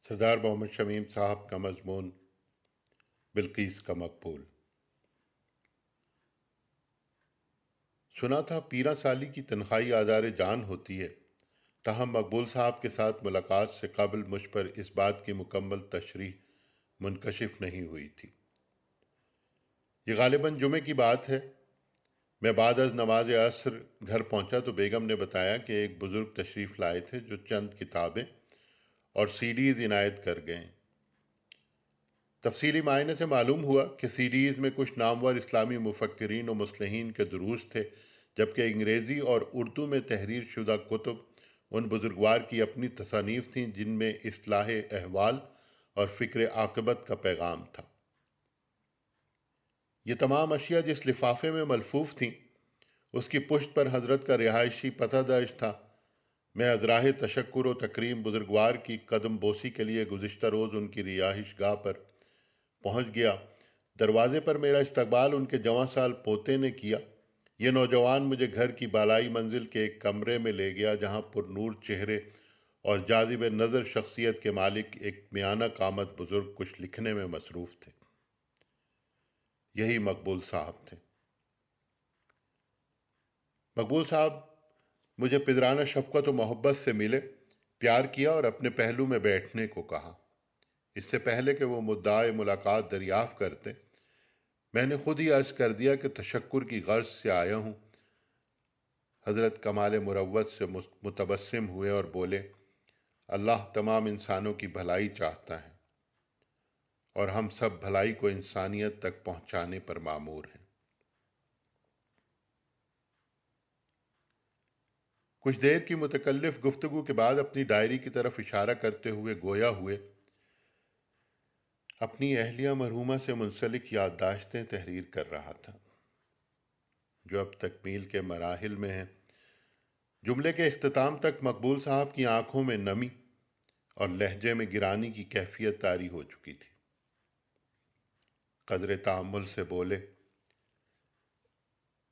सरदार मोहम्मद शमीम साहब का मजमून बिल्किस का मकबूल। सुना था पीरा साली की तन्ख्वाही आज़ार जान होती है, ताहम मकबूल साहब के साथ मुलाकात से कबल मुझ पर इस बात की मुकम्मल तशरीह मुनकशिफ नहीं हुई थी। ये गालिबन जुमे की बात है। मैं बाद अज़ नमाज असर घर पहुंचा तो बेगम ने बताया कि एक बुज़ुर्ग तशरीफ़ लाए थे जो चंद किताबें और सीडीज़ इनायत कर गए। तफसीली मायने से मालूम हुआ कि सीडीज़ में कुछ नामवर इस्लामी मुफक्किरीन और मुस्लिहीन के दुरूस थे, जबकि अंग्रेज़ी और उर्दू में तहरीर शुदा कुतुब उन बुजुर्गवार की अपनी तसानीफ़ थीं जिनमें इस्लाह अहवाल और फ़िक्र आक़िबत का पैगाम था। ये तमाम अशिया जिस लिफाफे में मलफूफ थीं, उसकी पुश्त पर हज़रत का रिहायशी पता दर्ज था। मैं अज़राह तशक्कुर व तकरीम बुजुर्गवार की कदम बोसी के लिए गुज़िश्ता रोज़ उनकी रिहाइश गाह पर पहुंच गया। दरवाजे पर मेरा इस्तकबाल उनके जवां साल पोते ने किया। ये नौजवान मुझे घर की बालाई मंजिल के एक कमरे में ले गया, जहां पुरनूर चेहरे और जाजिब नज़र शख्सियत के मालिक एक मियाना कामत बुजुर्ग कुछ लिखने में मसरूफ़ थे। यही मकबूल साहब थे। मकबूल साहब मुझे पिदराना शफ़क़त व मोहब्बत से मिले, प्यार किया और अपने पहलू में बैठने को कहा। इससे पहले कि वो मुद्दाए मुलाकात दरियाफ़्त करते, मैंने खुद ही अर्ज़ कर दिया कि तशक्कुर की गर्ज से आया हूँ। हज़रत कमाल मुरव्वत से मुतबस्सिम हुए और बोले, अल्लाह तमाम इंसानों की भलाई चाहता है और हम सब भलाई को इंसानियत तक पहुँचाने पर मामूर हैं। कुछ देर की मुतकल्लिफ गुफ्तगू के बाद अपनी डायरी की तरफ इशारा करते हुए गोया हुए, अपनी अहलिया मरहूमा से मुंसलिक याददाश्तें तहरीर कर रहा था, जो अब तकमील के मराहिल में हैं। जुमले के इख्तिताम तक मकबूल साहब की आंखों में नमी और लहजे में गिरानी की कैफियत तारी हो चुकी थी। कदरे तामुल से बोले,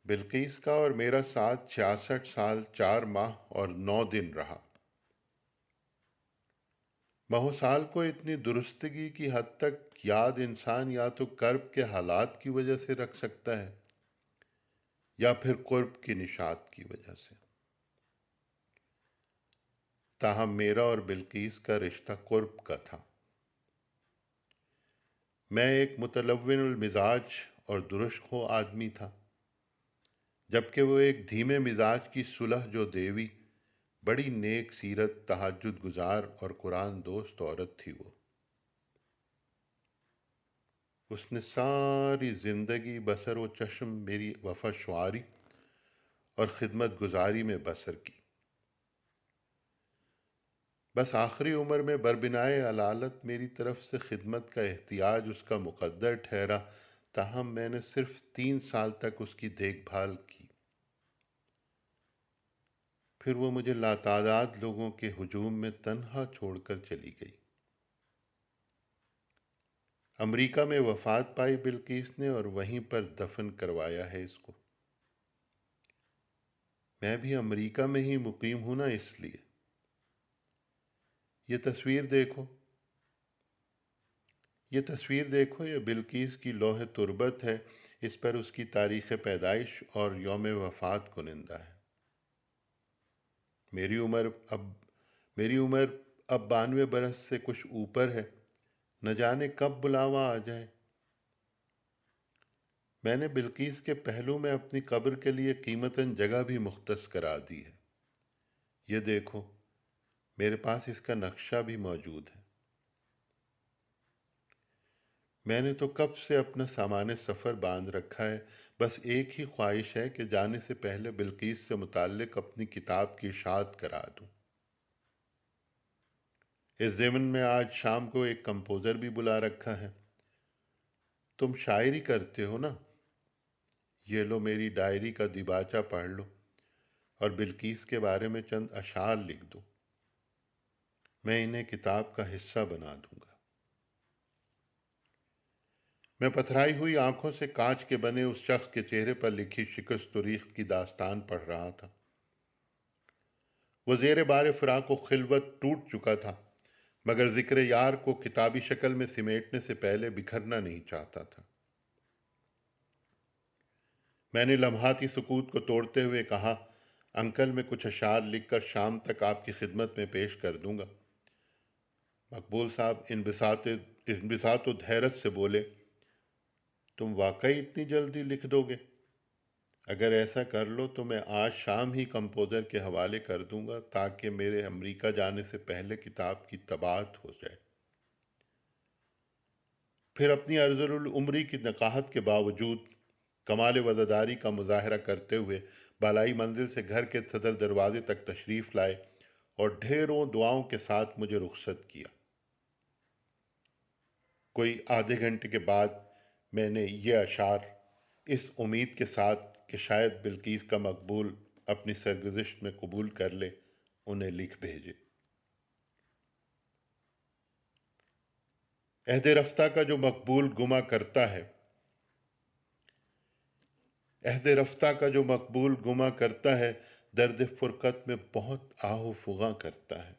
बिल्किस का और मेरा साथ 66 साल 4 माह और 9 दिन रहा। माहो साल को इतनी दुरुस्तगी की हद तक याद इंसान या तो कर्ब के हालात की वजह से रख सकता है या फिर कुर्ब की निशात की वजह से। ताहम मेरा और बिल्किस का रिश्ता कुर्ब का था। मैं एक मुतलव्विनुल मिजाज और दुरुशखो आदमी था, जबकि वो एक धीमे मिजाज की सुलह जो देवी, बड़ी नेक सीरत, तहज्जुद गुजार और कुरान दोस्त औरत थी। वो उसने सारी ज़िंदगी बसर व चश्म मेरी वफ़ाशुआरी और ख़िदमत गुजारी में बसर की। बस आखिरी उम्र में बरबिनाए अलालत मेरी तरफ से खिदमत का एहतियाज उसका मुकद्दर ठहरा। ताहम मैंने सिर्फ 3 साल तक उसकी देखभाल की, फिर वो मुझे लातादाद लोगों के हुजूम में तन्हा छोड़कर चली गई। अमेरिका में वफात पाई बिल्किस ने और वहीं पर दफन करवाया है इसको। मैं भी अमेरिका में ही मुकीम हूं ना, इसलिए। ये तस्वीर देखो, ये बिल्किस की लौह तुरबत है। इस पर उसकी तारीख़ पैदाइश और यौम वफ़ात कुनिंदा है। मेरी उम्र अब मेरी उम्र अब 92 बरस से कुछ ऊपर है। न जाने कब बुलावा आ जाए। मैंने बिल्किस के पहलू में अपनी कब्र के लिए कीमतन जगह भी मुख्तस करा दी है। ये देखो, मेरे पास इसका नक्शा भी मौजूद है। मैंने तो कब से अपना सामान सफ़र बांध रखा है। बस एक ही ख्वाहिश है कि जाने से पहले बिल्किस से मुताल्लिक अपनी किताब की इशाअत करा दूं। इस ज़िमन में आज शाम को एक कंपोज़र भी बुला रखा है। तुम शायरी करते हो ना, ये लो मेरी डायरी का दिबाचा पढ़ लो और बिल्किस के बारे में चंद अशार लिख दो। मैं इन्हें किताब का हिस्सा बना दूंगा। मैं पथराई हुई आंखों से कांच के बने उस शख्स के चेहरे पर लिखी शिकस्त रीख्त की दास्तान पढ़ रहा था। वो ज़ेर बार फ़िराक व खिलवत टूट चुका था, مگر ذکر یار کو کتابی شکل میں سمیٹنے سے پہلے بکھرنا نہیں چاہتا تھا۔ میں نے لمحاتی سکوت کو توڑتے ہوئے کہا، انکل میں کچھ اشعار لکھ کر شام تک آپ کی خدمت میں پیش کر دوں گا۔ مقبول صاحب انبساط و حیرت سے بولے، تم واقعی اتنی جلدی لکھ دو گے؟ اگر ایسا کر لو تو میں آج شام ہی کمپوزر کے حوالے کر دوں گا تاکہ میرے امریکہ جانے سے پہلے کتاب کی طباعت ہو جائے۔ پھر اپنی ارذل العمری کی نقاہت کے باوجود کمال وزاداری کا مظاہرہ کرتے ہوئے بالائی منزل سے گھر کے صدر دروازے تک تشریف لائے اور ڈھیروں دعاؤں کے ساتھ مجھے رخصت کیا۔ کوئی آدھے گھنٹے کے بعد میں نے یہ اشعار اس امید کے ساتھ کہ شاید بلقیس کا مقبول اپنی سرگزشت میں قبول کر لے انہیں لکھ بھیجے۔ عہد رفتہ کا جو مقبول گما کرتا ہے، عہد رفتہ کا جو مقبول گما کرتا ہے، درد فرقت میں بہت آہ و فغاں کرتا ہے۔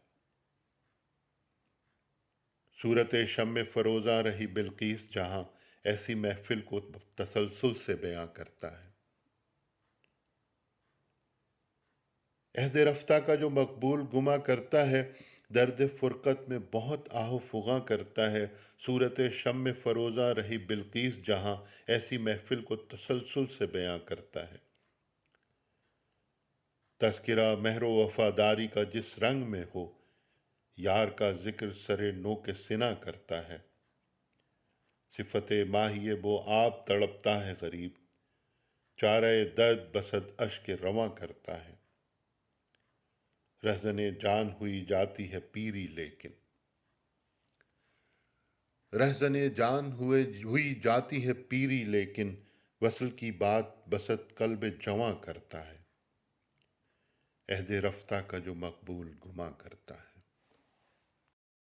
صورت شمع فروزاں رہی بلقیس جہاں، ایسی محفل کو تسلسل سے بیاں کرتا ہے۔ عہد رفتہ کا جو مقبول گما کرتا ہے، درد فرقت میں بہت آہ و فغاں کرتا ہے۔ صورت شمع فروزاں رہی بلقیس جہاں، ایسی محفل کو تسلسل سے بیاں کرتا ہے۔ تذکرہ مہر و وفاداری کا جس رنگ میں ہو، یار کا ذکر سرے نو کے سنا کرتا ہے۔ صفت ماہی بو آب تڑپتا ہے غریب، چارہ درد بسد اشک رواں کرتا ہے۔ رہزن جان ہوئی جاتی ہے پیری لیکن، رہزن جان ہوئی جاتی ہے پیری لیکن، وصل کی بات بسط قلب جواں کرتا ہے۔ عہد رفتہ کا جو مقبول گما کرتا ہے۔